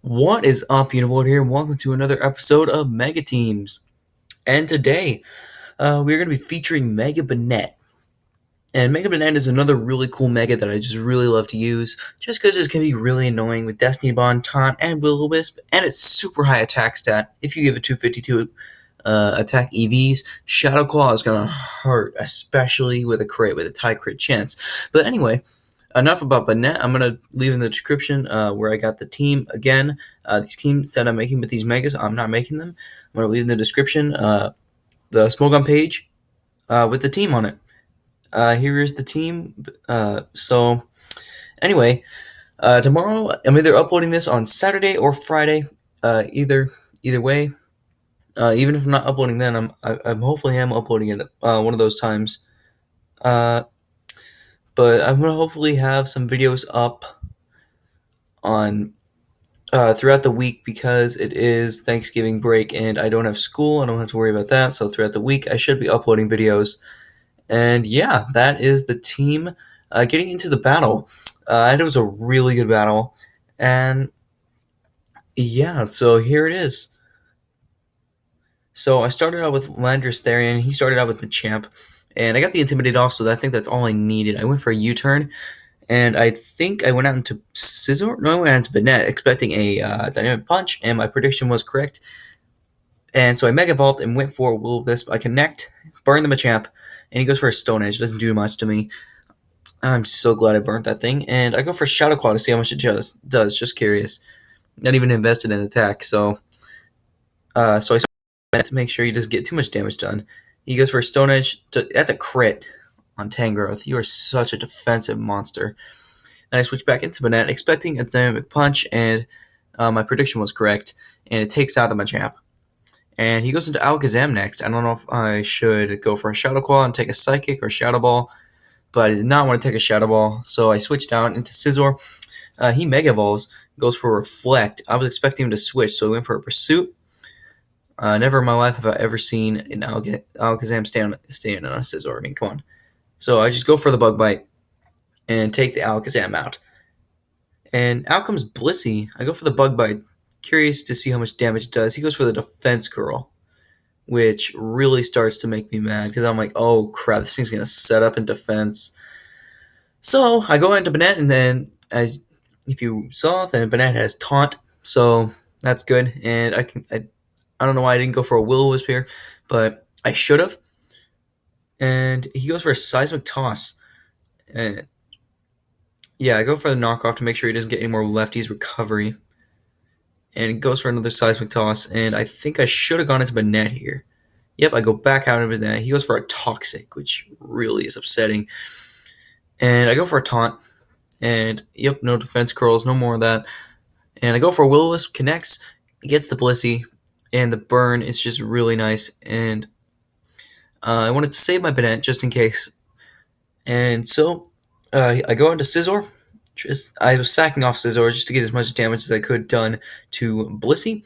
What is up, Univoid here, and welcome to another episode of Mega Teams. And today, we're going to be featuring Mega Banette. And Mega Banette is another really cool Mega that I just really love to use, just because it can be really annoying with Destiny Bond, Taunt, and Will-O-Wisp, and it's super high attack stat. If you give it 252 attack EVs, Shadow Claw is going to hurt, especially with a tie crit chance. But anyway, enough about Banette. I'm going to leave in the description where I got the team. Again, these teams that I'm making with these megas, I'm not making them. I'm going to leave in the description the smoke gun page with the team on it. Here is the team. Anyway, tomorrow I'm either uploading this on Saturday or Friday. Either way. Even if I'm not uploading then, I'm hopefully uploading it one of those times. But I'm gonna hopefully have some videos up on throughout the week because it is Thanksgiving break and I don't have school. I don't have to worry about that. So throughout the week, I should be uploading videos. And yeah, that is the team getting into the battle. And it was a really good battle. And yeah, so here it is. So I started out with Landris Therian. He started out with Machamp. And I got the Intimidate off, so I think that's all I needed. I went for a U-turn. And I think I went out into Scizor. No, I went out into Banette, expecting a Dynamic Punch, and my prediction was correct. And so I Mega Evolved and went for Will-O-Wisp. I connect, burn the Machamp, and he goes for a Stone Edge. It doesn't do much to me. I'm so glad I burnt that thing. And I go for Shadow Claw to see how much it does. Just curious. Not even invested in attack. So I switch to make sure he doesn't get too much damage done. He goes for a Stone Edge. That's a crit on Tangrowth. You are such a defensive monster. And I switch back into Banette, expecting a Dynamic Punch, and my prediction was correct. And it takes out the Machamp. And he goes into Alakazam next. I don't know if I should go for a Shadow Claw and take a Psychic or Shadow Ball, but I did not want to take a Shadow Ball, so I switched out into Scizor. He Mega Evolves, goes for Reflect. I was expecting him to switch, so I went for a Pursuit. Never in my life have I ever seen an Alakazam stand on a Scizor. I mean, come on. So I just go for the Bug Bite and take the Alakazam out. And out comes Blissey. I go for the Bug Bite. Curious to see how much damage it does. He goes for the Defense Curl, which really starts to make me mad because I'm like, oh crap, this thing's going to set up in defense. So I go into Banette, and then, as if you saw, then Banette has Taunt, so that's good. And I don't know why I didn't go for a Will-O-Wisp here, but I should have. And he goes for a Seismic Toss. And yeah, I go for the knockoff to make sure he doesn't get any more lefties recovery. And it goes for another Seismic Toss, and I think I should have gone into Banette here. Yep, I go back out into Banette. He goes for a Toxic, which really is upsetting. And I go for a Taunt, and yep, no Defense Curls, no more of that. And I go for a Will-O-Wisp, connects, gets the Blissey, and the burn is just really nice. And I wanted to save my Banette just in case. And so I go into Scizor. I was sacking off Scizor just to get as much damage as I could done to Blissey.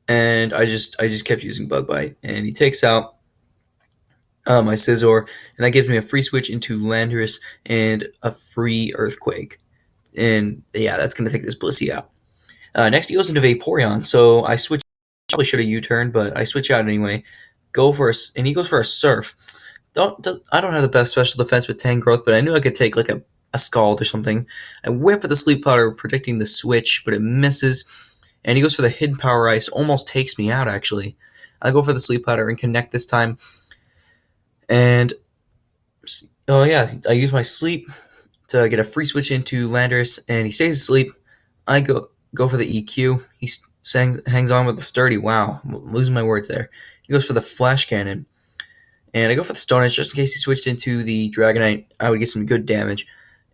And I just kept using Bug Bite. And he takes out my Scizor, and that gives me a free switch into Landorus and a free Earthquake. And yeah, that's going to take this Blissey out. Next, he goes into Vaporeon, so I switch. Probably should have U-turned, but I switch out anyway. And he goes for a Surf. I don't have the best special defense with Tangrowth, but I knew I could take like a Scald or something. I went for the Sleep Powder, predicting the switch, but it misses. And he goes for the Hidden Power Ice, almost takes me out actually. I go for the Sleep Powder and connect this time. And oh yeah, I use my Sleep to get a free switch into Landorus, and he stays asleep. I go for the EQ. He hangs on with the Sturdy. Wow, I'm losing my words there. He goes for the Flash Cannon. And I go for the Stone Edge just in case he switched into the Dragonite. I would get some good damage.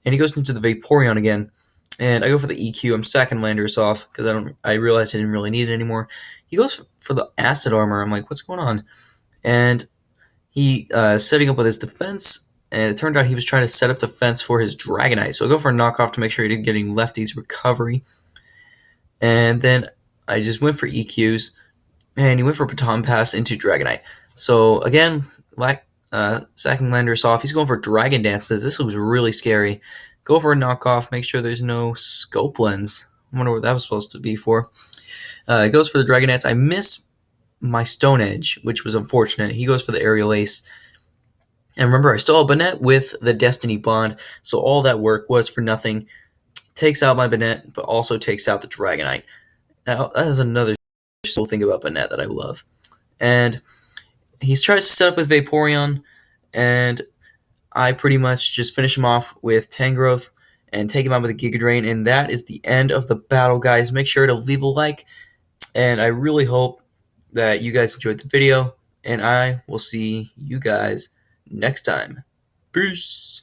And he goes into the Vaporeon again. And I go for the EQ. I'm stacking Landorus off because I realized I didn't really need it anymore. He goes for the Acid Armor. I'm like, what's going on? And he setting up with his defense. And it turned out he was trying to set up defense for his Dragonite. So I go for a knockoff to make sure he didn't get any lefties recovery. And then I just went for EQs. And he went for Baton Pass into Dragonite. So again, sacking Landorus off. He's going for Dragon Dances. This looks really scary. Go for a knockoff. Make sure there's no Scope Lens. I wonder what that was supposed to be for. It goes for the Dragonettes. I miss my Stone Edge, which was unfortunate. He goes for the Aerial Ace. And remember, I still have Banette with the Destiny Bond, so all that work was for nothing. Takes out my Banette, but also takes out the Dragonite. Now, that is another cool thing about Banette that I love. And he tries to set up with Vaporeon, and I pretty much just finish him off with Tangrowth and take him out with a Giga Drain, and that is the end of the battle, guys. Make sure to leave a like, and I really hope that you guys enjoyed the video, and I will see you guys next time. Peace!